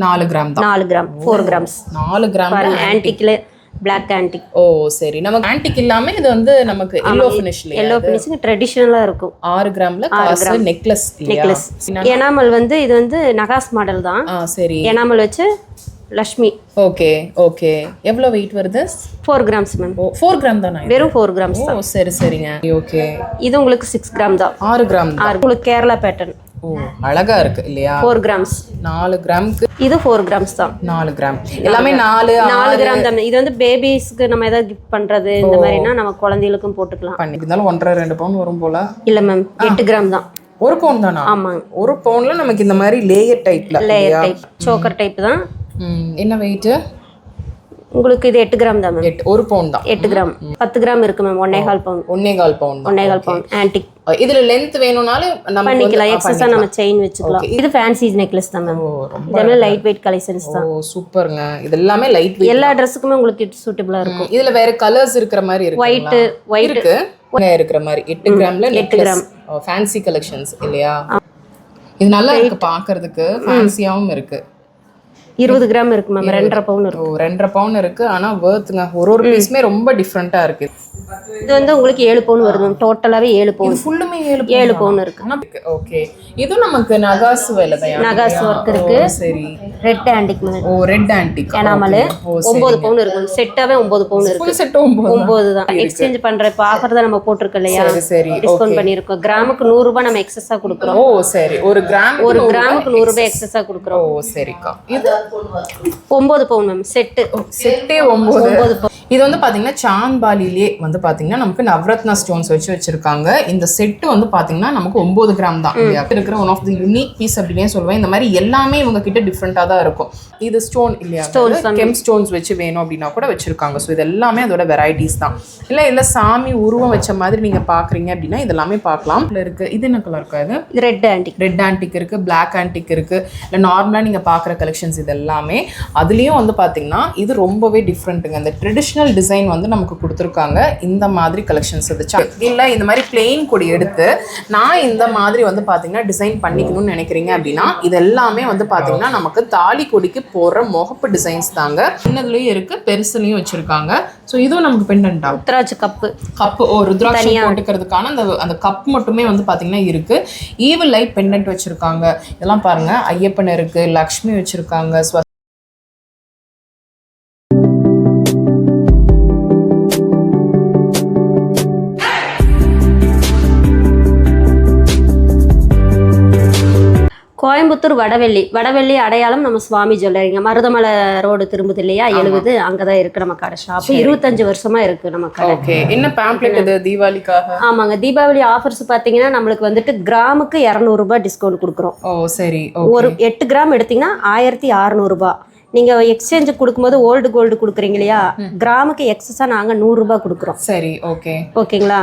4 gram தான். 4 gram 4 grams 4 gram பாருங்க. ஆன்டிக்ல black antique. ஓ சரி. நமக்கு ஆன்டிக் இல்லாம இது வந்து நமக்கு எல்லோ ஃபினிஷ்ல எல்லோ ஃபினிஷிங் ட்ரெடிஷனலா இருக்கும். 6 கிராம்ல காசு நெக்லஸ் நெக்லஸ். எனாமல் வந்து இது வந்து நகாஸ் மாடல் தான். சரி. எனாமல் வச்சு லக்ஷ்மி. Okay okay. எவ்வளவு வெயிட் வருது? 4 கிராம்ஸ் மேம். 4 கிராம் தானா? வெறும் 4 கிராம்ஸ் தான். ஓ சரி சரிங்க. ஓகே. இது உங்களுக்கு 6 கிராம் தான். 6 கிராம் தான். உங்களுக்கு கேரளா பேட்டர்ன். ஓ அழகா இருக்கு இல்லையா? 4 கிராம்ஸ். 4 கிராம்க்கு இது 4 கிராம்ஸ் தான். 4 கிராம் எல்லாமே 4 கிராம் தான். இது வந்து பேபிஸ்க்கு நம்ம ஏதாவது கிஃப்ட் பண்றது இந்த மாதிரினா நம்ம குழந்தைகளுக்கும் போட்டுக்கலாம். பண்ணிருந்தாலும் 1.5-2 பவுன் வரும் போல. இல்ல மேம் 8 கிராம் தான். 1 பவுன் தானா? ஆமா. 1 பவுன்ல நமக்கு இந்த மாதிரி லேயர் டைப்ல. லேயர் டைப் சோக்கர் டைப் தான். என்ன வெயிட்? உங்களுக்கு இது 8 கிராம் தான் மேம். 1 பவுன் தான். 8 கிராம் 10 கிராம் இருக்கு மேம். 1.25 பவுன். 1.25 பவுன். 1.25 பவுன் ஆன்டிக். இதுல லெந்த் வேணும்னாலும் நம்ம பண்ணிக்கலாம். எக்ஸஸா நம்ம செயின் வச்சுக்கலாம். இது ஃபேன்சி நெக்லஸ் தான் மேம். இதெல்லாம் லைட் வெயிட் கலெக்ஷன்ஸ் தான். ஓ சூப்பர்ங்க. இது எல்லாமே லைட் வெயிட். எல்லா Dressக்குமே உங்களுக்கு சூட்டபிளா இருக்கும். இதுல வேற கலர்ஸ் இருக்கிற மாதிரி இருக்கு. ஒயிட் இருக்கு. இருக்கிற மாதிரி 8 கிராம்ல 8 கிராம் ஃபேன்சி கலெக்ஷன்ஸ் இல்லையா? இது நல்லா இருக்கு பாக்குறதுக்கு. ஃபேன்சியாவும் இருக்கு. 20 கிராம் இருக்கு மேம். 2.5 பவுன் இருக்கு. 2.5 பவுன் இருக்கு. ஆனா வர்த்ங்க. ஒரு பீஸ்மே ரொம்ப டிஃபரெண்டா இருக்கு. இது வந்து உங்களுக்கு 7 பவுன் வரும் மேம். டோட்டலாவே 7 பவுன். ஃபுல்லுமே 7 பவுன் இருக்கு. ஓகே. இது நமக்கு நகாஸ் வேலை தான். நகாஸ் வர்க் இருக்கு. சரி. Red antique ma'am. Oh red antique. Enamel 9 பவுன் இருக்கு. செட்டாவே 9 பவுன் இருக்கு. ஃபுல் செட் 9 தான். எக்ஸ்சேஞ்ச் பண்ற இப்ப ஆஃபர் தான் நம்ம போட்டுருக்கோம் இல்லையா? சரி. டிஸ்கவுண்ட் பண்ணிருக்கோம். கிராமுக்கு 100 ரூபாய் நம்ம எக்ஸஸா கொடுக்குறோம். ஓ சரி. ஒரு கிராமுக்கு 100 ரூபாய் எக்ஸஸா கொடுக்குறோம். ஓ சரிக்கா. இது 9 பவுன் மேம். செட்டே 9. இது வந்து பாத்தீங்கன்னா சாந்த்பாலிலே வந்து பாத்தீங்கன்னா நமக்கு நவரத்னா ஸ்டோன்ஸ் வச்சிருக்காங்க. இந்த செட் வந்து பாத்தீங்கன்னா நமக்கு 9 கிராம் தான். இருக்கிற one of the unique piece அப்படினே சொல்லுவேன். இந்த மாதிரி எல்லாமே இவங்க கிட்ட டிஃபரெண்டா தான் இருக்கும். இது ஸ்டோன் இல்லையா? கெம் ஸ்டோன்ஸ் வச்சு வேணும் அப்படின்னா கூட வச்சிருக்காங்க. ஸோ இது எல்லாமே அதோட வெரைட்டிஸ் தான். இல்ல சாமி உருவம் வச்ச மாதிரி நீங்க பாக்குறீங்க அப்படின்னா இதெல்லாமே பார்க்கலாம். இருக்கு. இது என்ன கலர் இருக்கா? இது ரெட் ஆன்டிக். ரெட் ஆன்டிக் இருக்கு. பிளாக் ஆன்டிக் இருக்கு. இல்ல நார்மலா நீங்க பாக்குற கலெக்ஷன்ஸ் இது எல்லாமே. அதுலயும் வந்து பாத்தீங்கன்னா இது ரொம்பவே டிஃப்ரெண்ட்டுங்க. இந்த ட்ரெடிஷனல் டிசைன் வந்து நமக்கு கொடுத்துருக்காங்க. இந்த மாதிரி கலெக்ஷன்ஸ் இருந்துச்சு. இல்லை இந்த மாதிரி பிளெயின் கொடி எடுத்து நான் இந்த மாதிரி வந்து பார்த்தீங்கன்னா டிசைன் பண்ணிக்கணும்னு நினைக்கிறீங்க அப்படின்னா இது எல்லாமே வந்து பார்த்தீங்கன்னா நமக்கு தாலி கொடிக்கு போடுற முகப்பு டிசைன்ஸ் தாங்க. சின்னதுலேயும் இருக்குது, பெருசுலையும் வச்சுருக்காங்க. ஸோ இதுவும் நமக்கு பெண்டன்ட்டா ருத்ராட்ச கப்பு. ஓ ருத்ராட்சம் போட்டுக்கிறதுக்கான அந்த கப் மட்டுமே வந்து பார்த்தீங்கன்னா இருக்குது. ஈவில் லைட் பெண்டன்ட் வச்சுருக்காங்க. இதெல்லாம் பாருங்கள். ஐயப்பன் இருக்குது, லக்ஷ்மி வச்சுருக்காங்க. கோயம்புத்தூர் வடவெள்ளி அடையாளம் நம்ம சுவாமி ஜுவல்லரிங்க. மருதமலை ரோடு திரும்புது இல்லையா? 70 அங்கதான் இருக்கு நம்ம கடை. ஷாப் 25 வருஷமா இருக்கு நம்ம கடை. ஓகே. என்ன பேம்ப்ளெட் இது தீபாவளிக்காக? ஆமாங்க. தீபாவளி ஆஃபர்ஸ் பாத்தீங்கன்னா நம்மளுக்கு வந்துட்டு கிராமுக்கு 200 ரூபாய் டிஸ்கவுண்ட் கொடுக்குறோம். ஓ சரி. ஒரு 8 கிராம் எடுத்தீங்கன்னா 1600 ரூபாய். நீங்க எக்ஸ்சேஞ்ச் கொடுக்கும்போது ஓல்டு கோல்டு கொடுக்குறீங்க இல்லையா? கிராமுக்கு எக்ஸஸா நாங்க 100 ரூபாய் கொடுக்குறோம். சரி. ஓகே. ஓகேங்களா?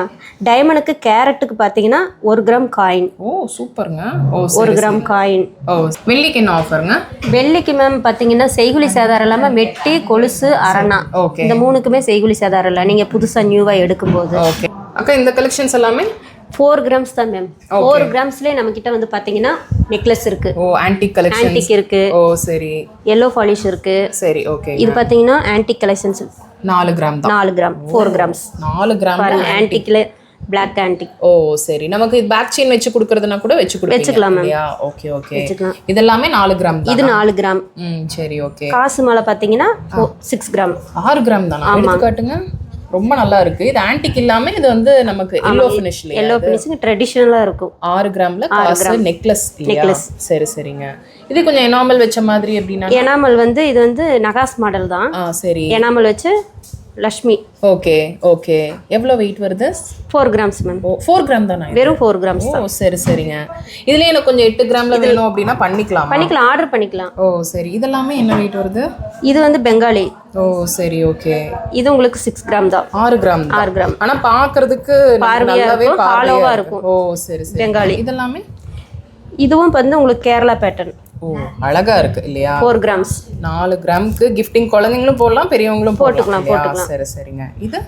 டைமண்டுக்கு கேரட்டுக்கு பாத்தீங்கன்னா 1 கிராம் காயின். ஓ சூப்பர்ங்க. ஓ 1 கிராம் காயின். ஓ வெள்ளிக்கு என்ன ஆஃபருங்க? வெள்ளிக்கு மேம் பாத்தீங்கன்னா செய்குலி சேதாரம் இல்லாம மெட்டி, கொலுசு, அரணா இந்த 3க்குமே செய்குலி சேதாரம் இல்லை நீங்க புதுசா நியூவா எடுக்கும்போது. ஓகே அக்கா. இந்த கலெக்ஷன்ஸ் எல்லாமே 4 கிராம்ஸ் தான் மேம். 4 கிராம்ஸ்லயே நம்ம கிட்ட வந்து பாத்தீங்கன்னா நெக்லஸ் இருக்கு. ஓ ஆன்டிக் கலெக்ஷன்ஸ். ஆன்டிக் இருக்கு. ஓ சரி. yellow பாலிஷ் இருக்கு. சரி. ஓகே. இது பாத்தீங்கன்னா ஆன்டிக் கலெக்ஷன்ஸ். 4 கிராம் தான். 4 கிராம் 4 கிராம்ஸ். 4 கிராம் பாருங்க. ஆன்டிக்ல பிளாக் ஆன்டிக். ஓ சரி. நமக்கு பேக் செயின் வச்சு கொடுக்கிறதுனா கூட வச்சுக்கலாம் மேம். Okay okay. இதெல்லாம் 4 கிராம் தான். இது 4 கிராம். சரி. ஓகே. காசு மாலை பாத்தீங்கன்னா 6 கிராம். 6 கிராம் தானா? எடுத்து காட்டுங்க. ரொம்ப நல்லா இருக்கு. இது ஆன்டிக் இல்லாம இது வந்து நமக்கு எல்லோ ஃபினிஷ்ல. எல்லோ ஃபினிஷிங் ட்ரெடிஷனலா இருக்கும். 6 கிராம்ல காசு நெக்லஸ் இல்லையா? சரி சரிங்க. இது கொஞ்சம் எனாமல் வச்ச மாதிரி எப்படின்னா? எனாமல் வந்து இது வந்து நகாஸ் மாடல் தான். சரி. எனாமல் வச்சு லக்ஷ்மி. Okay okay. எவ்வளவு வெயிட் வருது? 4 கிராம்ஸ் மேம். 4 கிராம் தானா? வெறும் 4 கிராம்ஸ் தான். ஓ சரி சரிங்க. இதுலயே எனக்கு கொஞ்சம் 8 கிராம்ல வேணும் அப்படின்னா பண்ணிக்கலாம். ஆர்டர் பண்ணிக்கலாம். ஓ சரி. இதெல்லாமே என்ன வெயிட் வருது? இது வந்து பெங்காலி. ஓ சரி. ஓகே. இது உங்களுக்கு 6 கிராம் தான். 6 கிராம். 6 கிராம். ஆனா பாக்குறதுக்கு நல்லாவே ஹாலோவா இருக்கும். ஓ சரி சரி. பெங்காலி. இதெல்லாமே இதுவும் வந்து உங்களுக்கு கேரளா பேட்டர்ன். ஓ அழகா இருக்கு இல்லையா? 4 கிராம்ஸ். 4 கிராமுக்கு கிஃப்டிங் குழந்தைங்களும் போடலாம், பெரியவங்களும் போட்டுக்கலாம். சரி சரிங்க. இது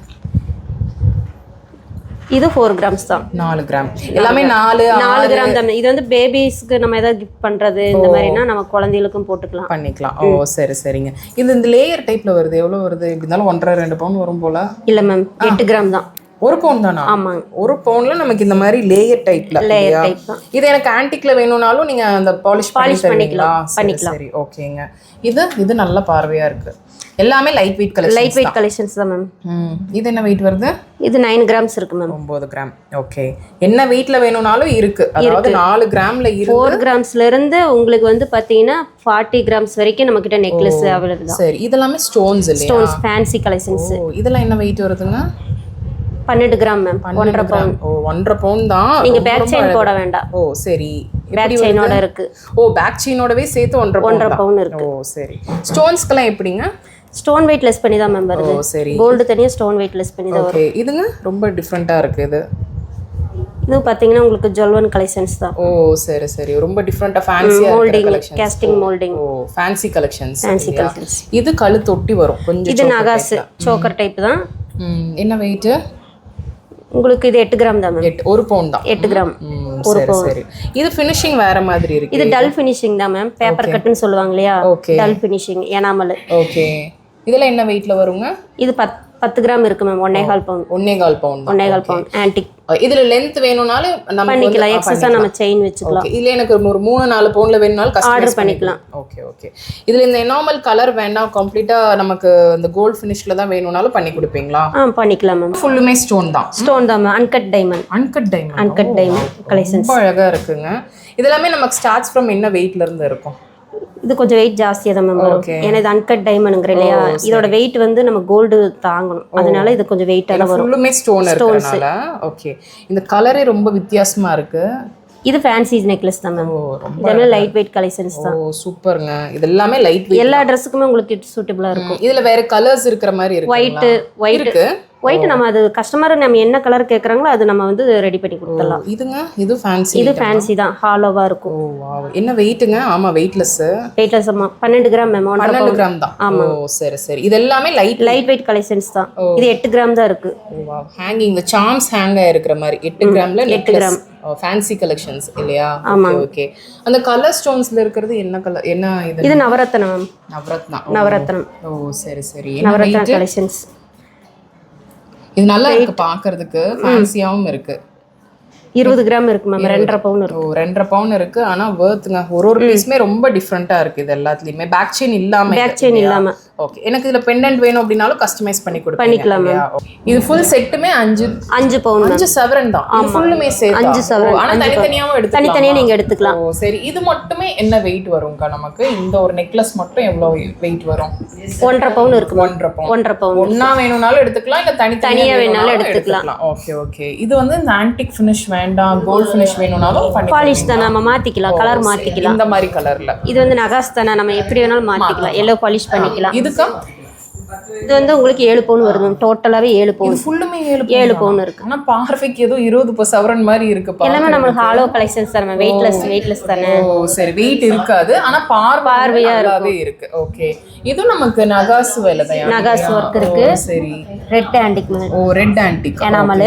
இது 4 கிராம்ஸ் தான். 4 கிராம் எல்லாமே 4 கிராம் தான். இது வந்து பேபிஸ்க்கு நம்ம ஏதாவது கிஃப்ட் பண்றது இந்த மாதிரினா நம்ம குழந்தைகளுக்கும் போட்டுக்கலாம் பண்ணிக்கலாம். ஓ சரி சரிங்க. இது இந்த லேயர் டைப்ல வருது. எவ்வளவு வருது? இப்படி இருந்தாலும் 1.5-2 பவுன் வரும் போல. இல்ல மேம் 8 கிராம் தான். 1 பவுன் தானா? ஆமாங்க. 1 பவுன்ல நமக்கு இந்த மாதிரி லேயர் டைப்ல. லேயர் டைப் தான். இது எனக்கு ஆன்டிக்ல வேணும்னாலும் நீங்க அந்த பாலிஷ் பண்ணிக்கலாம். சரி ஓகேங்க. இது நல்ல பார்வையா இருக்கு. எல்லாமே light weight collections. Light weight collections தான் மேம். இது என்ன வெயிட் வருது? இது 9 கிராம்ஸ் இருக்கு மேம். 9 கிராம். ஓகே. என்ன வெயிட்ல வேணும்னாலும் இருக்கு. அதாவது 4 கிராம்ல இருக்கு. 4 கிராம்ஸ்ல இருந்து உங்களுக்கு வந்து பாத்தீங்கன்னா 40 கிராம்ஸ் வரைக்கும் நம்ம கிட்ட நெக்லஸ் அவைலபிள் தான். சரி இதெல்லாம் ஸ்டோன்ஸ் இல்லையா? Stones fancy collections. இதெல்லாம் என்ன வெயிட் வருதுங்க? 12 கிராம் மேம். 1.5 பவுன். ஓ 1.5 பவுன் தான். நீங்க பேக் செயின் போட வேண்டாம். ஓ சரி. பேக் செயினோட இருக்கு. ஓ பேக் செயினோடவே சேர்த்து 1.5 பவுன் இருக்கு. ஓ சரி. ஸ்டோன்ஸ்க்கெல்லாம் எப்படிங்க? ஸ்டோன் வெயிட் லெஸ் பண்ணி தான் மேம் வருது. ஓ சரி. கோல்டு தனியா ஸ்டோன் வெயிட் லெஸ் பண்ணி தான் வரும். ஓகே. இதுங்க ரொம்ப டிஃபரெண்டா இருக்கு இது. இது பாத்தீங்கன்னா உங்களுக்கு ஜுவல்வன் கலெக்ஷன்ஸ் தான். ஓ சரி சரி. ரொம்ப டிஃபரெண்டா ஃபேன்சியா இருக்கு collections. Casting moulding. Oh fancy collections. Fancy collections. இது கழுத்து ஒட்டி வரும் கொஞ்சம். இது நகாஸ் சோக்கர் டைப் தான். என்ன வெயிட்? உங்களுக்கு இது 8 கிராம் தான் மேம். 1 பவுன் தான். 8 கிராம். ஒரு பவுன். சரி. இது ஃபினிஷிங் வேற மாதிரி இருக்கு. இது டல் ஃபினிஷிங் தான் மேம். பேப்பர் கட்னு சொல்லுவாங்க இல்லையா? Dull finishing enamel. ஓகே. இதெல்லாம் என்ன வெயிட்ல வருங்க? இது 10 கிராம் இருக்கு மேம். 1.5 பவுன். 1.5 பவுன். 1.5 பவுன் ஆன்டிக். இதுல லெந்த் வேணும்னாலும் நம்ம பண்ணிக்கலாம். எக்ஸஸா நம்ம செயின் வெச்சுக்கலாம். இல்ல எனக்கு ஒரு 3-4 பவுன்ல வேணும்னாலும் ஆர்டர் பண்ணிக்கலாம். Okay okay. இதுல இந்த எனாமல் கலர் வேண்டாம் கம்ப்ளீட்டா நமக்கு இந்த கோல்ட் ஃபினிஷ்ல தான் வேணும்னாலும் பண்ணி கொடுப்பீங்களா? பண்ணிக்கலாம் மேம். ஃபுல்லுமே ஸ்டோன் தான். ஸ்டோன் தான் ma'am. Uncut diamond. Uncut diamond. Uncut diamond collections. ரொம்ப அழகா இருக்குங்க. இதெல்லாம் நமக்கு ஸ்டார்ட்ஸ் ஃப்ரம் என்ன வெயிட்ல இருந்து இருக்கும்? இது கொஞ்சம் வெயிட் ஜாஸ்தியா தான் மேம் வரும். ஏன்னா இது அன்கட் டைமண்ட்ங்கற இல்லையா? இதோட வெயிட் வந்து நம்ம கோல்டு தாங்கணும். அதனால இது கொஞ்சம் வெயிட்டா தான் வரும். ஃபுல்லுமே ஸ்டோன் இருக்கறனால. ஓகே. இந்த கலரே ரொம்ப வித்தியாசமா இருக்கு. இது ஃபேன்சி நெக்லஸ் தான் மேம். இதெல்லாம் லைட் வெயிட் கலெக்ஷன்ஸ் தான். ஓ சூப்பர்ங்க. இது எல்லாமே லைட் வெயிட். எல்லா Dressக்குமே உங்களுக்கு சூட்டபிளா இருக்கும். இதுல வேற கலர்ஸ் இருக்கிற மாதிரி இருக்கு. ஒயிட் இருக்கு. ஒயிட் நம்ம அது கஸ்டமர் நம்ம என்ன கலர் கேக்குறாங்களோ அது நம்ம வந்து ரெடி பண்ணி கொடுத்துடலாம். இதுங்க இது ஃபேன்சி. இது ஃபேன்சி தான். ஹாலோவா இருக்கும். ஓ வாவ். என்ன வெயிட்ங்க? ஆமா வெயிட்லெஸ். வெயிட்லெஸ் அம்மா 12 கிராம் மேம். 12 கிராம் தான். ஓ சரி சரி. இது எல்லாமே லைட் வெயிட் கலெக்ஷன்ஸ் தான். இது 8 கிராம் தான் இருக்கு. ஓ வாவ். ஹேங்கிங் இந்த சார்ம்ஸ் ஹேங் ஆயிருக்கிற மாதிரி 8 கிராம்ல 8 கிராம் ஃபேன்சி கலெக்ஷன்ஸ் இல்லையா? ஓகே. அந்த கலர் ஸ்டோன்ஸ்ல இருக்குது என்ன கலர்? என்ன இது? இது நவரத்னம் மேம். நவரத்னம். ஓ சரி சரி. நவரத்ன கலெக்ஷன்ஸ். இது நல்லா இருக்கு பாக்குறதுக்கு. ஃபேன்சியாவும் இருக்கு. 20 கிராம் இருக்கு மேம். 2.5 பவுன் இருக்கு. 2.5 பவுன் இருக்கு. ஆனா வர்த்ங்க. ஒரு பீஸ்மே ரொம்ப டிஃபரெண்டா இருக்கு. இது எல்லாத்துலயுமே பேக் செயின் இல்லாம. ஓகே. எனக்கு இதுல பெண்டன்ட் வேணும் அப்படினாலும் கஸ்டமைஸ் பண்ணி பண்ணிக்கலாம் மேம். இது ஃபுல் செட்டுமே 5 பவுன் 5 சவரன் தான். இது ஃபுல்லுமே சேர்த்து 5 சவரன். ஆனா தனித்தனியாவும் எடுத்துக்கலாம். தனித்தனியா நீங்க எடுத்துக்கலாம். ஓ சரி. இது மட்டுமே என்ன வெயிட் வரும்க்கா நமக்கு? இந்த ஒரு நெக்லஸ் மட்டும் எவ்வளவு வெயிட் வரும்? 1.5 பவுன் இருக்கு. 1.5 பவுன். ஒண்ணா வேணும்னாலும் எடுத்துக்கலாம். இல்ல தனித்தனியா வேணும்னாலும் எடுத்துக்கலாம். Okay okay. இது வந்து இந்த ஆன்டிக் ஃபினிஷ் வேண்டாம் கோல்ட் ஃபினிஷ் வேணும்னாலும் பாலிஷ் தான் நம்ம மாத்திக்கலாம். கலர் மாத்திக்கலாம். இந்த மாதிரி கலர்ல. இது வந்து நகாஸ் தானே. நம்ம எப்படி வேணாலும் மாத்திக்கலாம். எல்லோ பாலிஷ் பண்ணிக்கலாம். இதுக்கு இது வந்து உங்களுக்கு 7 பவுன் வருது. டோட்டலாவே 7 பவுன். ஃபுல்லுமே 7 பவுன் இருக்கு. ஆனா பார்வைக்கு ஏதோ 20 சவரன் மாதிரி இருக்கு. எல்லாமே நமக்கு ஹாலோ கலெக்ஷன்ஸ் தான். வெயிட்லெஸ் தானே. ஓ சரி. வெயிட் இருக்காது. ஆனா பார்வையா இருக்கு. ஓகே. இது நமக்கு நகாஸ் வேலை தான். நகாஸ் வர்க் இருக்கு. சரி. Red antique ma'am. Oh red antique. Enamel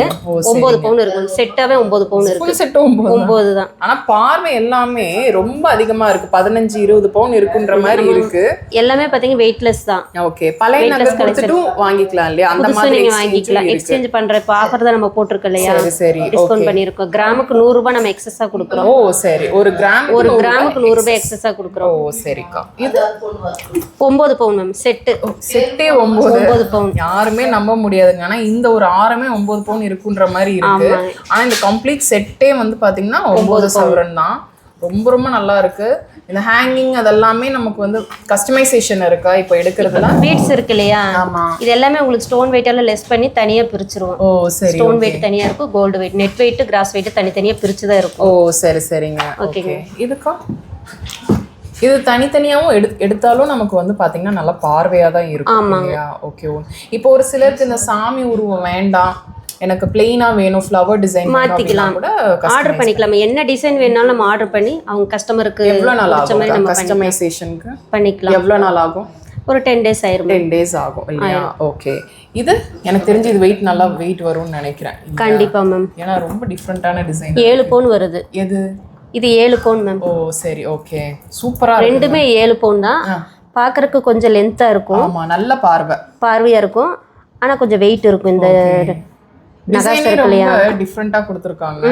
9 பவுன் இருக்கு. செட்டாவே 9 பவுன் இருக்கு. ஃபுல் செட் 9 தான். ஆனா பார்வை எல்லாமே ரொம்ப அதிகமா இருக்கு. 15-20 பவுன் இருக்குன்ற மாதிரி இருக்கு. எல்லாமே பாத்தீங்க வெயிட்லெஸ் தான். ஓகே. பழைய நகை கொடுத்துட்டும் வாங்கிக்கலாம் இல்லையா? அந்த மாதிரி நீங்க வாங்கிக்கலாம். எக்ஸ்சேஞ்ச் பண்ற இப்ப ஆஃபர் தான் நம்ம போட்டுருக்கோம் இல்லையா? சரி. டிஸ்கவுண்ட் பண்ணிருக்கோம். கிராமுக்கு 100 ரூபாய் நம்ம எக்ஸஸா கொடுக்குறோம். ஓ சரி. ஒரு கிராமுக்கு 100 ரூபாய் எக்ஸஸா கொடுக்குறோம். ஓ சரிக்கா. இது 9 பவுன் மேம். செட்டே 9 பவுன். யாருமே நம்ப முடியாதுங்க. ஆனா இந்த ஒரு ஆரமே 9 பவுன் இருக்குன்ற மாதிரி இருக்கு. ஆனா இந்த கம்ப்ளீட் செட்டே வந்து பாத்தீங்கன்னா 9 சவரன் தான். ரொம்ப நல்லா இருக்கு. இந்த ஹேங்கிங் அதெல்லாமே நமக்கு வந்து கஸ்டமைசேஷன் இருக்கா? இப்போ எடுக்கிறதுல பீட்ஸ் இருக்கு இல்லையா? இது எல்லாமே உங்களுக்கு ஸ்டோன் வெயிட் எல்லாம் லெஸ் பண்ணி தனியா பிரிச்சிருவோம். ஓ சரி. ஸ்டோன் வெயிட் தனியா இருக்கும். Gold weight, net weight, gross weight தனித்தனியா பிரிச்சு தான் இருக்கும். ஓ சரி சரிங்க. ஓகே. இதுக்கா இது தனித்தனியாவும் எடுத்தாலும் நமக்கு வந்து பாத்தீங்கன்னா நல்லா பார்வையா தான் இருக்கும் இல்லையா? ஓகே. இப்போ ஒரு சிலருக்கு இந்த சாமி உருவம் வேண்டாம், எனக்கு பிளெயினா வேணும், ஃப்ளவர் டிசைன் மாத்திக்கலாம், கூட ஆர்டர் பண்ணிக்கலாம். என்ன டிசைன் வேணாலும் நம்ம ஆர்டர் பண்ணி அவங்க கஸ்டமருக்கு எவ்வளவு நாள் ஆகும் கஸ்டமைசேஷனுக்கு? பண்ணிக்கலாம். எவ்வளவு நாள் ஆகும்? ஒரு 10 days ஆயிரும். 10 days ஆகும் இல்லையா? ஓகே. இது எனக்கு தெரிஞ்சு இது வெயிட் நல்லா வெயிட் வரும்னு நினைக்கிறேன். கண்டிப்பா மேம். ஏன்னா ரொம்ப டிஃப்ரெண்டான டிசைன். 7 பவுன் வருது. எது? இது 7 பவுன் மேம். ஓ சரி, ஓகே. சூப்பரா இருக்கு. ரெண்டுமே 7 பவுன் தான். பார்க்கறதுக்கு கொஞ்சம் லென்த்தா இருக்கும். ஆமா, நல்ல பார்வையா இருக்கும். ஆனா கொஞ்சம் வெயிட் இருக்கும். இந்த டிசைனே ரொம்ப டிஃபரெண்டா கொடுத்திருக்காங்க.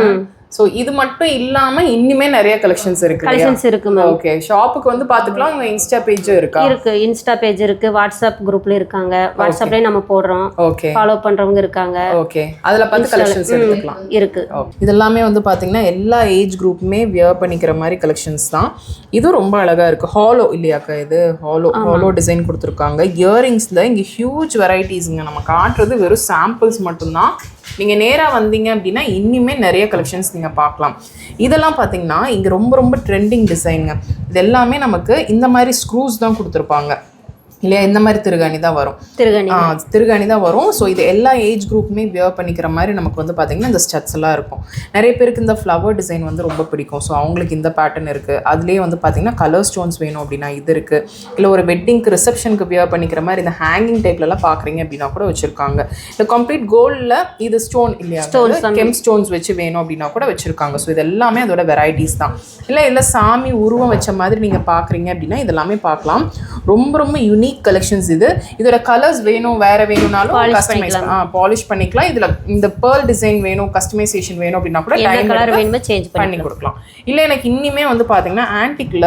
சோ இது மட்டும் இல்லாம இன்னுமே நிறைய கலெக்ஷன்ஸ் இருக்கு மேம். ஓகே. ஷாப்புக்கு வந்து பாத்துக்கலாம். உங்க இன்ஸ்டா பேஜும் இருக்கா? இருக்கு. இன்ஸ்டா பேஜ் இருக்கு, வாட்ஸ்அப் குரூப்ல இருக்காங்க. வாட்ஸ்அப்லயே நம்ம போடுறோம். ஓகே. ஃபாலோ பண்றவங்க இருக்காங்க. ஓகே. அதுல பார்த்து கலெக்ஷன்ஸ் எடுத்துக்கலாம். இருக்கு. இதெல்லாமே வந்து பாத்தீங்கன்னா எல்லா ஏஜ் குரூப்புமே வியர் பண்ணிக்கிற மாதிரி கலெக்ஷன்ஸ் தான். இது ரொம்ப அழகா இருக்கு. ஹாலோ இல்லையாக்கா? இது ஹாலோ டிசைன் கொடுத்துருக்காங்க. இயரிங்ஸ்ல இங்க ஹியூஜ் வெரைட்டிஸ்ங்க. நம்ம காட்டுறது வெறும் சாம்பிள்ஸ் மட்டும்தான். நீங்க நேரா வந்தீங்க அப்படின்னா இன்னுமே நிறைய கலெக்ஷன்ஸ் நீங்க பார்க்கலாம். இதெல்லாம் பாத்தீங்கன்னா இங்க ரொம்ப ரொம்ப ட்ரெண்டிங் டிசைனுங்க. இது எல்லாமே நமக்கு இந்த மாதிரி ஸ்க்ரூஸ் தான் கொடுத்துருப்பாங்க இல்லையா? இந்த மாதிரி திருகாணி தான் வரும். திருகாணி தான் வரும். ஸோ இது எல்லா ஏஜ் குரூப்புமே வியர் பண்ணிக்கிற மாதிரி நமக்கு வந்து பார்த்தீங்கன்னா இந்த ஸ்டட்ஸ் எல்லாம் இருக்கும். நிறைய பேருக்கு இந்த ஃப்ளவர் டிசைன் வந்து ரொம்ப பிடிக்கும். ஸோ அவங்களுக்கு இந்த பேட்டர்ன் இருக்குது. அதுலேயே வந்து பார்த்தீங்கன்னா கலர் ஸ்டோன்ஸ் வேணும் அப்படின்னா இது இருக்குது. இல்லை ஒரு வெட்டிங்க்கு ரிசப்ஷனுக்கு வியர் பண்ணிக்கிற மாதிரி இந்த ஹேங்கிங் டைப்லலாம் பார்க்குறீங்க அப்படின்னா கூட வச்சுருக்காங்க. இல்லை கம்ப்ளீட் கோல்டில் இது ஸ்டோன் இல்லையா? கெம் ஸ்டோன்ஸ் வச்சு வேணும் அப்படின்னா கூட வச்சுருக்காங்க. ஸோ இது எல்லாமே அதோட வெரைட்டிஸ் தான். இல்லை சாமி உருவம் வச்ச மாதிரி நீங்கள் பார்க்குறீங்க அப்படின்னா இதெல்லாமே பார்க்கலாம். ரொம்ப ரொம்ப யூனிக் கலெக்ஷன்ஸ் இது. இதோட கலர்ஸ் வேணும் வேற வேணும்னாலும் பாலிஷ் பண்ணிக்கலாம். இதுல இந்த pearl டிசைன் வேணும், கஸ்டமைசேஷன் வேணும் அப்படின்னா கூட டைம் கலர் வேணுமே சேஞ்ச் பண்ணி கொடுக்கலாம். இல்ல எனக்கு இன்னுமே வந்து பாத்தீங்கன்னா ஆன்டிக்ல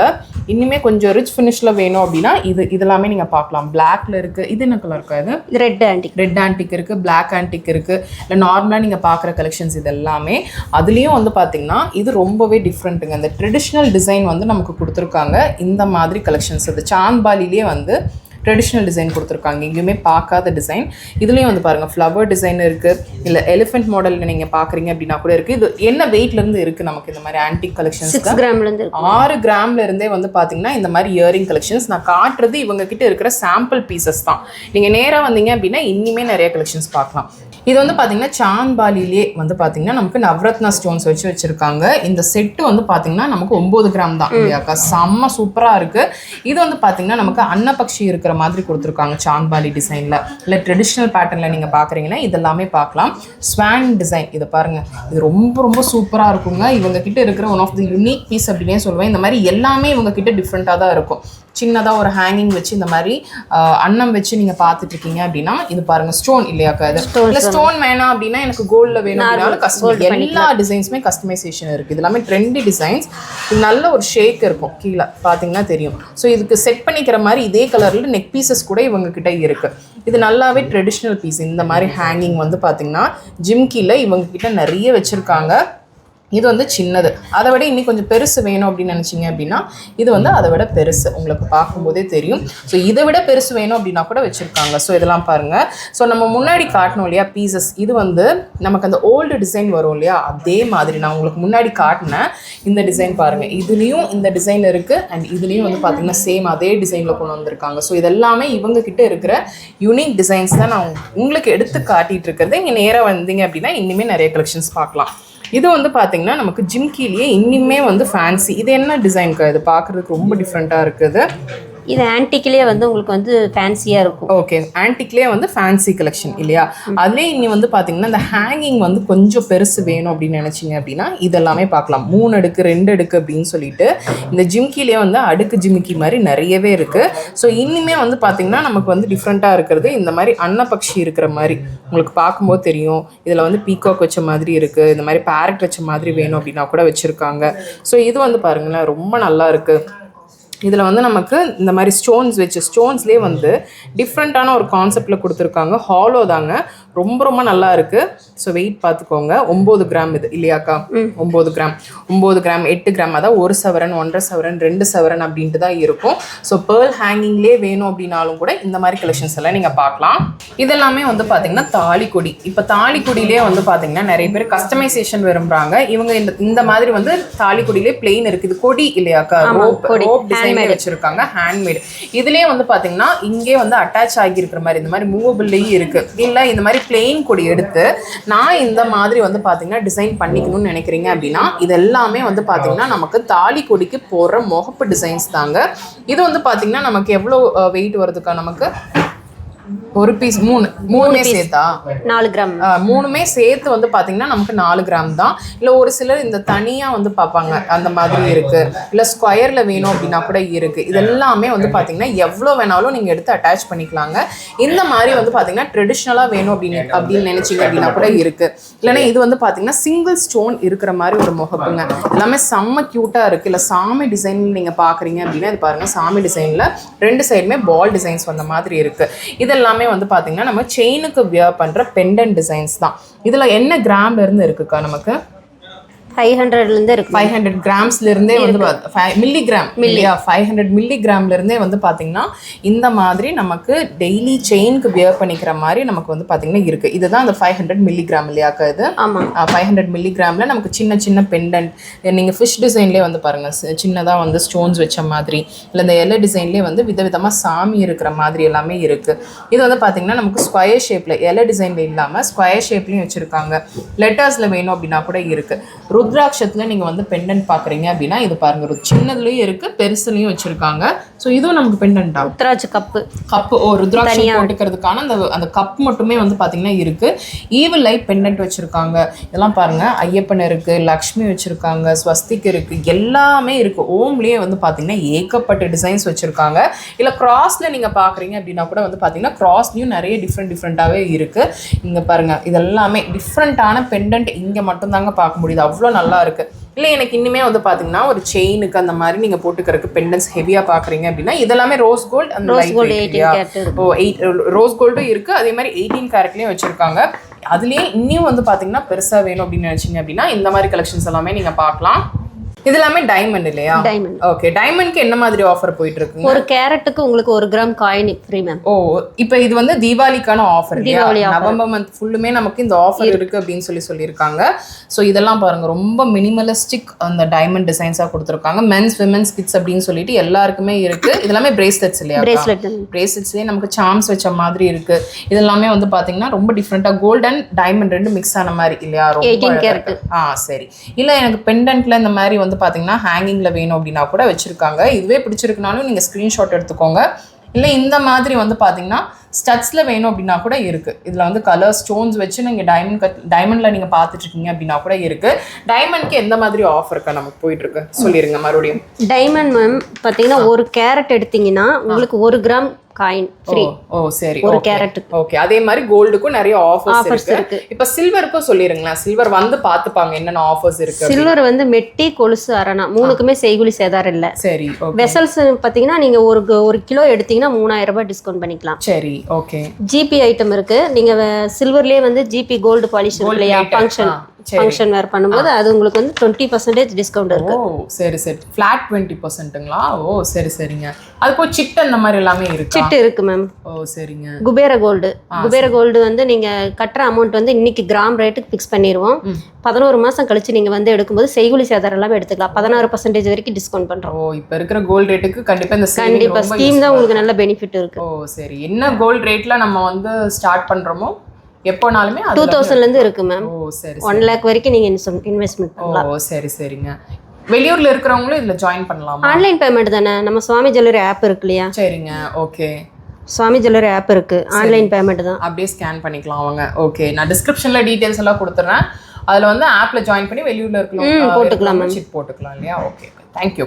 இன்னுமே கொஞ்சம் ரிச் ஃபினிஷ்ல வேணும் அப்படின்னா இதெல்லாமே நீங்க பார்க்கலாம். பிளாக்ல இருக்கு. இது என்ன கலர் இருக்கா? இது ரெட் ஆன்டிக் இருக்கு, பிளாக் ஆன்டிக் இருக்கு. இல்ல நார்மலா நீங்க பாக்குற கலெக்ஷன்ஸ் இது எல்லாமே. அதுலயும் வந்து பாத்தீங்கன்னா இது ரொம்பவே டிஃப்ரெண்ட்டுங்க. இந்த ட்ரெடிஷ்னல் டிசைன் வந்து நமக்கு கொடுத்துருக்காங்க. இந்த மாதிரி கலெக்ஷன்ஸ் அது சாந்த்பாலிலேயே வந்து ட்ரெடிஷ்னல் டிசைன் கொடுத்துருக்காங்க. எங்கேயுமே பார்க்காத டிசைன். இதுலேயும் வந்து பாருங்கள் ஃப்ளவர் டிசைன் இருக்குது. இல்லை எலிஃபென்ட் மாடலில் நீங்கள் பார்க்குறீங்க அப்படின்னா கூட இருக்குது. இது என்ன வெயிட்லேருந்து இருக்குது நமக்கு இந்த மாதிரி ஆன்டிக் கலெக்ஷன்ஸ்? 6 கிராம்ல இருந்தே வந்து பார்த்தீங்கன்னா இந்த மாதிரி இயரிங் கலெக்ஷன்ஸ் நான் காட்டுறது இவங்க கிட்ட இருக்கிற சாம்பிள் பீசஸ் தான். நீங்கள் நேராக வந்தீங்க அப்படின்னா இன்னுமே நிறைய கலெக்ஷன்ஸ் பார்க்கலாம். இது வந்து பார்த்தீங்கன்னா சாந்த்பாலிலே வந்து பார்த்தீங்கன்னா நமக்கு நவரத்னா ஸ்டோன்ஸ் வச்சுருக்காங்க. இந்த செட்டு வந்து பார்த்தீங்கன்னா நமக்கு 9 கிராம் தான் இல்லையாக்கா? செம்ம சூப்பராக இருக்குது. இது வந்து பார்த்தீங்கன்னா நமக்கு அன்னபக்ஷி இருக்கிற மாதிரி கொடுத்துருக்காங்க சாந்த்பாலி டிசைனில். இல்லை ட்ரெடிஷ்னல் பேட்டர்னில் நீங்கள் பார்க்குறீங்கன்னா இதெல்லாமே பார்க்கலாம். ஸ்வான் டிசைன் இதை பாருங்கள். இது ரொம்ப ரொம்ப சூப்பராக இருக்குங்க. இவங்க கிட்ட இருக்கிற one of the unique piece அப்படின்னே சொல்லுவேன். இந்த மாதிரி எல்லாமே இவங்க கிட்ட டிஃப்ரெண்ட்டாக தான் இருக்கும். சின்னதாக ஒரு ஹேங்கிங் வச்சு இந்த மாதிரி அன்னம் வச்சு நீங்கள் பார்த்துட்டு இருக்கீங்க அப்படின்னா இது பாருங்கள் ஸ்டோன் இல்லையாக்கா? இது இல்லை ஸ்டோன் வேணாம் அப்படின்னா எனக்கு கோல்டில் வேணும் அப்படின்னாலும் கஸ்டமைஸ் எல்லா டிசைன்ஸுமே கஸ்டமைசேஷன் இருக்குது. இது எல்லாமே ட்ரெண்டி டிசைன்ஸ். இது நல்ல ஒரு ஷேக் இருக்கும் கீழே பார்த்தீங்கன்னா தெரியும். ஸோ இதுக்கு செட் பண்ணிக்கிற மாதிரி இதே கலரில் நெக் பீசஸ் கூட இவங்க கிட்ட இருக்குது. இது நல்லாவே ட்ரெடிஷ்னல் பீஸ். இந்த மாதிரி ஹேங்கிங் வந்து பார்த்தீங்கன்னா ஜிம்கியில் இவங்க கிட்ட நிறைய வச்சுருக்காங்க. இது வந்து சின்னது. அதை விட இன்னும் கொஞ்சம் பெருசு வேணும் அப்படின்னு நினச்சிங்க அப்படின்னா இது வந்து அதை விட பெருசு உங்களுக்கு பார்க்கும்போதே தெரியும். ஸோ இதை விட பெருசு வேணும் அப்படின்னா கூட வச்சுருக்காங்க. ஸோ இதெல்லாம் பாருங்கள். ஸோ நம்ம முன்னாடி காட்டணும் இல்லையா பீசஸ், இது வந்து நமக்கு அந்த ஓல்டு டிசைன் வரும் இல்லையா? அதே மாதிரி நான் உங்களுக்கு முன்னாடி காட்டினேன் இந்த டிசைன் பாருங்கள். இதுலேயும் இந்த டிசைன் இருக்குது அண்ட் இதுலேயும் வந்து பார்த்திங்கன்னா சேம் அதே டிசைனில் கொண்டு வந்திருக்காங்க. ஸோ இதெல்லாமே இவங்க கிட்ட இருக்கிற யூனிக் டிசைன்ஸ் தான் நான் உங்களுக்கு எடுத்து காட்டிகிட்டு இருக்கிறது. இங்கே நேராக வந்தீங்க அப்படின்னா இன்னுமே நிறைய கலெக்ஷன்ஸ் பார்க்கலாம். இது வந்து பார்த்தீங்கன்னா நமக்கு ஜிம்கிலேயே இன்னுமே வந்து ஃபேன்சி. இது என்ன டிசைன்க்கா? இது பார்க்குறதுக்கு ரொம்ப டிஃப்ரெண்ட்டாக இருக்குது. இது ஆன்டிக்லேயே வந்து உங்களுக்கு வந்து ஃபேன்சியாக இருக்கும். ஓகே. ஆன்டிக்லேயே வந்து ஃபேன்சி கலெக்ஷன் இல்லையா? அதுலேயே இனி வந்து பார்த்தீங்கன்னா இந்த ஹேங்கிங் வந்து கொஞ்சம் பெருசு வேணும் அப்படின்னு நினச்சிங்க அப்படின்னா இதெல்லாமே பார்க்கலாம். 3 அடுக்கு 2 அடுக்கு அப்படின்னு சொல்லிட்டு இந்த ஜிம்கிலேயே வந்து அடுக்கு ஜிம்கி மாதிரி நிறையவே இருக்குது. ஸோ இன்னுமே வந்து பார்த்தீங்கன்னா நமக்கு வந்து டிஃப்ரெண்ட்டாக இருக்கிறது இந்த மாதிரி அன்னபக்ஷி இருக்கிற மாதிரி உங்களுக்கு பார்க்கும்போது தெரியும். இதில் வந்து பீகாக் வச்ச மாதிரி இருக்குது. இந்த மாதிரி பேரட் வச்ச மாதிரி வேணும் அப்படின்னா கூட வச்சுருக்காங்க. ஸோ இது வந்து பாருங்களேன் ரொம்ப நல்லா இருக்குது. இதில் வந்து நமக்கு இந்த மாதிரி ஸ்டோன்ஸ் வச்சு ஸ்டோன்ஸ்லேயே வந்து டிஃப்ரெண்ட்டான ஒரு கான்செப்டில் கொடுத்துருக்காங்க. ஹாலோ தாங்க. ரொம்ப ரொம்ப நல்லா இருக்குது. ஸோ வெயிட் பார்த்துக்கோங்க. 9 கிராம் இது இல்லையாக்கா? 9 கிராம் 8 கிராம் அதான் 1 சவரன் 1.5 சவரன் 2 சவரன் அப்படின்ட்டு தான் இருக்கும். ஸோ பேர்ல் ஹேங்கிங்லேயே வேணும் அப்படின்னாலும் கூட இந்த மாதிரி கலெக்ஷன்ஸ் எல்லாம் நீங்கள் பார்க்கலாம். இதெல்லாமே வந்து பார்த்தீங்கன்னா தாலிக்கொடி. இப்போ தாலிக்கொடியிலே வந்து பார்த்தீங்கன்னா நிறைய பேர் கஸ்டமைசேஷன் விரும்புகிறாங்க. இவங்க இந்த மாதிரி வந்து தாலிக்கொடியிலே பிளெயின் இருக்குது கொடி இல்லையாக்கா? ரோப் டிசைன் வச்சிருக்காங்க ஹேண்ட்மேட். இதுலயே வந்து பாத்தீங்கன்னா இங்கே வந்து அட்டாச் ஆகி இருக்கிற மாதிரி இந்த மாதிரி மூவபிள்லயும் இருக்கு. இல்ல இந்த மாதிரி மாதிரி பிளெயின் கொடி எடுத்து நான் இந்த மாதிரி வந்து பார்த்தீங்கன்னா டிசைன் பண்ணிக்கணும்னு நினைக்கிறீங்க அப்படின்னா இது எல்லாமே வந்து பார்த்தீங்கன்னா நமக்கு தாலி கொடிக்கு போடுற முகப்பு டிசைன்ஸ் தாங்க. இது வந்து பார்த்தீங்கன்னா நமக்கு எவ்வளோ வெயிட் வருதுக்கா? நமக்கு ஒரு பீஸ் மூணுமே சேர்த்தா 4 கிராம். மூணுமே சேர்த்து வந்து பாத்தீங்கன்னா நமக்கு 4 கிராம் தான். இல்ல ஒரு சிலர் இந்த தனியா வந்து பார்ப்பாங்க, அந்த மாதிரி இருக்கு. இல்ல ஸ்கொயர்ல வேணும் அப்படின்னா கூட இருக்கு. இது எல்லாமே வந்து பாத்தீங்கன்னா எவ்வளவு வேணாலும் நீங்க எடுத்து அட்டாச் பண்ணிக்கலாங்க. இந்த மாதிரி வந்து பாத்தீங்கன்னா ட்ரெடிஷ்னலா வேணும் அப்படின்னு நினைச்சீங்க அப்படின்னா கூட இருக்கு. இல்லைன்னா இது வந்து பாத்தீங்கன்னா சிங்கிள் ஸ்டோன் இருக்கிற மாதிரி ஒரு முகப்புங்க. எல்லாமே செம்ம கியூட்டா இருக்கு. இல்ல சாமி டிசைன் நீங்க பாக்குறீங்க அப்படின்னா இது பாருங்க, சாமி டிசைன்ல 2 சைடுமே பால் டிசைன்ஸ் வந்த மாதிரி இருக்கு. இதெல்லாமே வந்து பாத்தீங்கன்னா நம்ம செயினுக்கு வியர் பண்ற பெண்டன்ட் டிசைன்ஸ் தான். இதுல என்ன கிராம்ல இருந்து இருக்குக்கா? நமக்கு 500 இருந்து இருக்கு. 500 கிராம்ஸ்ல இருந்தே வந்து மில்லிகிராம் இல்லையா? 500 மில்லிகிராம்ல இருந்தே வந்து பாத்தீங்கன்னா இந்த மாதிரி நமக்கு டெய்லி செயினுக்கு வியர் பண்ணிக்கிற மாதிரி நமக்கு வந்து பாத்தீங்கன்னா இருக்கு. இதுதான் அந்த 500 மில்லிகிராம் இல்லையாக்கா? இது 500 மில்லிகிராம்ல நமக்கு சின்ன சின்ன பெண்டன்ட், நீங்க ஃபிஷ் டிசைன்லேயே வந்து பாருங்க, சின்னதா வந்து ஸ்டோன்ஸ் வச்ச மாதிரி, இல்லை இந்த எல்லை டிசைன்லேயே வந்து விதவிதமா சாமி இருக்கிற மாதிரி எல்லாமே இருக்கு. இது வந்து பாத்தீங்கன்னா நமக்கு ஸ்கொயர் ஷேப்ல, எல்லை டிசைன்ல இல்லாம ஸ்கொயர் ஷேப்லயும் வச்சிருக்காங்க. லெட்டர்ஸ்ல வேணும் அப்படின்னா கூட இருக்கு. ருத்ராட்சத்துல நீங்க வந்து பெண்டன்ட் பாக்குறீங்க அப்படின்னா இது பாருங்க, ஒரு சின்னதுலயும் இருக்கு, பெருசுலயும் வச்சிருக்காங்க. ஸோ இதுவும் நமக்கு பெண்டன்ட்டா? ருத்ராட்ச கப்பு. ருத்ராட்சம் போட்டுக்கிறதுக்கான அந்த கப் மட்டுமே வந்து பாத்தீங்கன்னா இருக்கு. ஈவில் லைட் பெண்டன்ட் வச்சிருக்காங்க. இதெல்லாம் பாருங்க, ஐயப்பன் இருக்கு, லக்ஷ்மி வச்சிருக்காங்க, ஸ்வஸ்திக் இருக்கு, எல்லாமே இருக்கு. ஓம்லயே வந்து பாத்தீங்கன்னா ஏகப்பட்ட டிசைன்ஸ் வச்சிருக்காங்க. இல்ல கிராஸ்ல நீங்க பாக்குறீங்க அப்படின்னா கூட வந்து பாத்தீங்கன்னா கிராஸ்லயும் நிறைய டிஃப்ரெண்டாவே இருக்கு. இங்க பாருங்க, இதெல்லாமே டிஃப்ரெண்டான பெண்டன்ட் இங்க மட்டும் தாங்க பார்க்க முடியுது. அவ்வளோ நல்லா இருக்கு. இல்லை எனக்கு இன்னுமே வந்து பார்த்தீங்கன்னா ஒரு செயினுக்கு அந்த மாதிரி நீங்கள் போட்டுக்கிறதுக்கு பெண்டன்ஸ் ஹெவியாக பார்க்குறீங்க அப்படின்னா இதெல்லாமே ரோஸ் கோல்டு, அந்த ரோஸ் கோல்டும் இருக்குது. அதே மாதிரி 18 கேரட்லேயும் வச்சுருக்காங்க. அதுலேயே இன்னும் வந்து பார்த்தீங்கன்னா பெருசாக வேணும் அப்படின்னு நினச்சிங்க அப்படின்னா இந்த மாதிரி கலெக்ஷன்ஸ் எல்லாமே நீங்கள் பார்க்கலாம். இது எல்லாமே டைமண்ட் இல்லையா? டைமண்ட். ஓகே, டைமண்ட்க்கு என்ன மாதிரி ஆஃபர் போயிட்டு இருக்கு? ஒரு கேரட்டுக்கு உங்களுக்கு 1 கிராம் காயின் ஃப்ரீ மேம். ஓ, இப்போ இது வந்து தீபாவளிக்கான ஆஃபர் இல்லையா? நவம்பர் மந்த் ஃபுல்லுமே நமக்கு இந்த ஆஃபர் இருக்கு அப்படின்னு சொல்லியிருக்காங்க. ஸோ இதெல்லாம் பாருங்க, ரொம்ப மினிமலிஸ்டிக் அந்த டைமண்ட் டிசைன்ஸாக கொடுத்துருக்காங்க. மென்ஸ் விமென்ஸ் கிட்ஸ் அப்படின்னு சொல்லிட்டு எல்லாருக்குமே இருக்கு. இதெல்லாமே பிரேஸ்லெட்ஸ் இல்லையா? பிரேஸ்லெட்ஸ்லேயே நமக்கு சார்ம்ஸ் வச்ச மாதிரி இருக்கு. இதெல்லாமே வந்து பார்த்தீங்கன்னா ரொம்ப டிஃப்ரெண்டாக கோல்ட் அண்ட் டைமண்ட் ரெண்டு மிக்ஸ் ஆன மாதிரி இல்லையா? 18 கேரட். சரி. இல்லை எனக்கு பெண்டன்ட்ல இந்த மாதிரி வந்து பாத்தீங்கன்னா ஹேங்கிங்ல வேணும் அப்படின்னா கூட வச்சிருக்காங்க. இதுவே பிடிச்சிருக்குனாலும் நீங்க ஸ்கிரீன்ஷாட் எடுத்துக்கோங்க. இல்லை இந்த மாதிரி வந்து பாத்தீங்கன்னா ஸ்டட்ஸ்ல வேணும் அப்படின்னா கூட இருக்கு. இதுல வந்து கலர் ஸ்டோன்ஸ் வச்சு நீங்க டைமண்ட்ல நீங்க பாத்துட்டு இருக்கீங்க அப்படின்னா கூட இருக்கு. டைமண்ட்க்கு எந்த மாதிரி ஆஃபருக்கு நமக்கு போயிட்டு இருக்கு சொல்லிருங்க மறுபடியும். டைமண்ட் மேம் பாத்தீங்கன்னா 1 கேரட் எடுத்தீங்கன்னா உங்களுக்கு 1 கிராம் காயின் ஃப்ரீ. ஓ சரி, ஒரு கேரட். ஓகே, அதே மாதிரி கோல்டுக்கும் நிறைய ஆஃபர்ஸ் இருக்கு. இப்ப சில்வருக்கும் சொல்லிருங்களா? சில்வர் வந்து பாத்துப்பாங்க என்னென்ன ஆஃபர்ஸ் இருக்கு. சில்வர் வந்து மெட்டி, கொலுசு, அரணா மூணுக்குமே செய்குலி சேதாரம் இல்ல. சரி. வெசல்ஸ் பாத்தீங்கன்னா நீங்க ஒரு கிலோ எடுத்தீங்கன்னா 3000 ரூபாய் டிஸ்கவுண்ட் பண்ணிக்கலாம். சரி, ஓகே. ஜிபி ஐட்டம் இருக்கு. நீங்க சில்வர்லயே வந்து ஜிபி கோல்டு பாலிஷ் இருக்கு இல்லையா? ஃபங்க்ஷன் வேர் பண்ணும்போது அது உங்களுக்கு வந்து 20% டிஸ்கவுண்ட் இருக்கு. ஓ சரி சரி, ஃபிளாட் 20%ங்களா? ஓ சரி சரிங்க. அதுக்கு சிட் அந்த மாதிரி எல்லாமே இருக்கு. சிட் இருக்கு மேம். ஓ சரிங்க. குபேர கோல்டு வந்து நீங்க கட்டுற அமௌண்ட் வந்து இன்னைக்கு கிராம் ரேட்டுக்கு ஃபிக்ஸ் பண்ணிடுவோம். 11 மாசம் கழிச்சு நீங்க வந்து எடுக்கும்போது செய்குலி சேதாரம் எல்லாமே எடுத்துக்கலாம். 16% வரைக்கும் டிஸ்கவுண்ட் பண்றோம். ஓ, இப்போ இருக்கிற கோல்ட் ரேட்டுக்கு கண்டிப்பா இந்த ஸ்கீம் தான் உங்களுக்கு நல்ல பெனிஃபிட் இருக்கு. ஓ சரி. என்ன கோல்ட் ரேட்ல நம்ம வந்து ஸ்டார்ட் பண்றோமோ எப்போனாலுமே 2000ல இருந்து இருக்கு மேம். ஓ சரி. 1 lakh வரைக்கும் நீங்க இன்வெஸ்ட்மென்ட் பண்ணலாம். ஓ சரி சரிங்க. வெளியூர்ல இருக்கிறவங்களும் இதுல ஜாயின் பண்ணலாமா? ஆன்லைன் பேமெண்ட் தானே. நம்ம சுவாமி ஜுவல்லரி ஆப் இருக்கு இல்லையா? சரிங்க, ஓகே. சுவாமி ஜுவல்லரி ஆப் இருக்கு, ஆன்லைன் பேமெண்ட் தான். அப்படியே ஸ்கேன் பண்ணிக்கலாம் அவங்க. ஓகே, நான் டிஸ்கிரிப்ஷன்ல டீடைல்ஸ் எல்லாம் கொடுத்துறேன். அதுல வந்து ஆப்ல ஜாயின் பண்ணி வெளியூர்ல இருக்கலாம் போட்டுக்கலாம் இல்லையா? Okay, thank you.